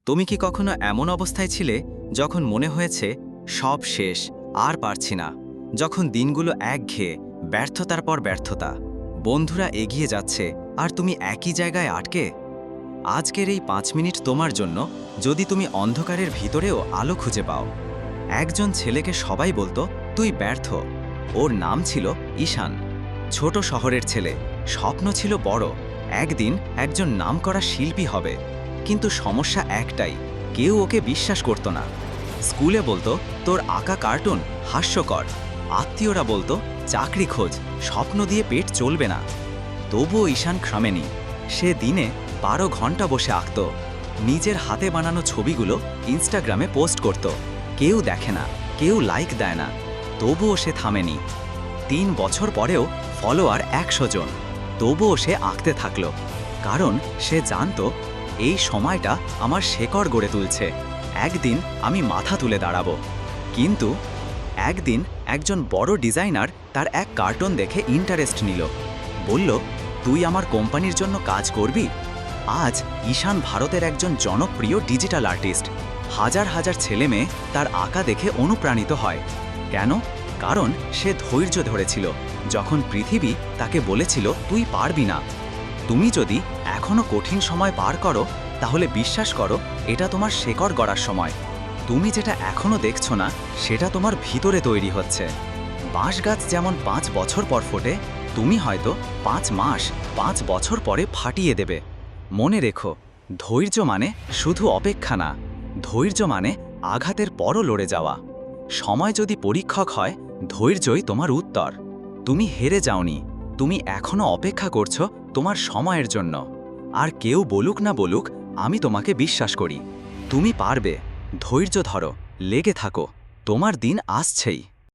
তুমি কি কখনো এমন অবস্থায় ছিলে যখন মনে হয়েছে সব শেষ, আর পারছি না? যখন দিনগুলো একঘেয়ে, ব্যর্থতার পর ব্যর্থতা, বন্ধুরা এগিয়ে যাচ্ছে আর তুমি একই জায়গায় আটকে? আজকের এই 5 মিনিট তোমার জন্য, যদি তুমি অন্ধকারের ভিতরেও আলো খুঁজে পাও। একজন ছেলেকে সবাই বলতো তুই ব্যর্থ। ওর নাম ছিল ঈশান। ছোট শহরের ছেলে, স্বপ্ন ছিল বড়, একদিন একজন নামকরা শিল্পী হবে। কিন্তু সমস্যা একটাই, কেউ ওকে বিশ্বাস করত না। স্কুলে বলতো তোর আঁকা কার্টুন হাস্যকর, আত্মীয়রা বলতো চাকরি খোঁজ, স্বপ্ন দিয়ে পেট চলবে না। তবুও ঈশান থামেনি। সে দিনে 12 ঘন্টা বসে আঁকত। নিজের হাতে বানানো ছবিগুলো ইনস্টাগ্রামে পোস্ট করত। কেউ দেখে না, কেউ লাইক দেয় না, তবুও সে থামেনি। 3 বছর পরেও ফলোয়ার 100 জন, তবুও সে আঁকতে থাকল। কারণ সে জানত এই সময়টা আমার শেকড় গড়ে তুলছে, একদিন আমি মাথা তুলে দাঁড়াবো। কিন্তু একদিন একজন বড় ডিজাইনার তার এক কার্টুন দেখে ইন্টারেস্ট নিল। বলল, তুই আমার কোম্পানির জন্য কাজ করবি? আজ ঈশান ভারতের একজন জনপ্রিয় ডিজিটাল আর্টিস্ট। হাজার হাজার ছেলেমেয়ে তার আঁকা দেখে অনুপ্রাণিত হয়। কেন? কারণ সে ধৈর্য ধরেছিল যখন পৃথিবী তাকে বলেছিল তুই পারবি না। তুমি যদি এখনো কঠিন সময় পার করো, তাহলে বিশ্বাস করো এটা তোমার শেকড় গড়ার সময়। তুমি যেটা এখনো দেখছো না, সেটা তোমার ভিতরে তৈরি হচ্ছে। বাঁশ গাছ যেমন 5 বছর পর ফোটে, তুমি হয়তো 5 মাস, 5 বছর পরে ফাটিয়ে দেবে। মনে রেখো, ধৈর্য মানে শুধু অপেক্ষা না, ধৈর্য মানে আঘাতের পরও লড়ে যাওয়া। সময় যদি পরীক্ষক হয়, ধৈর্যই তোমার উত্তর। তুমি হেরে যাওনি, তুমি এখনো অপেক্ষা করছো তোমার সময়ের জন্য। আর কেউ বলুক না বলুক, আমি তোমাকে বিশ্বাস করি। তুমি পারবে। ধৈর্য ধরো, লেগে থাকো, তোমার দিন আসছেই।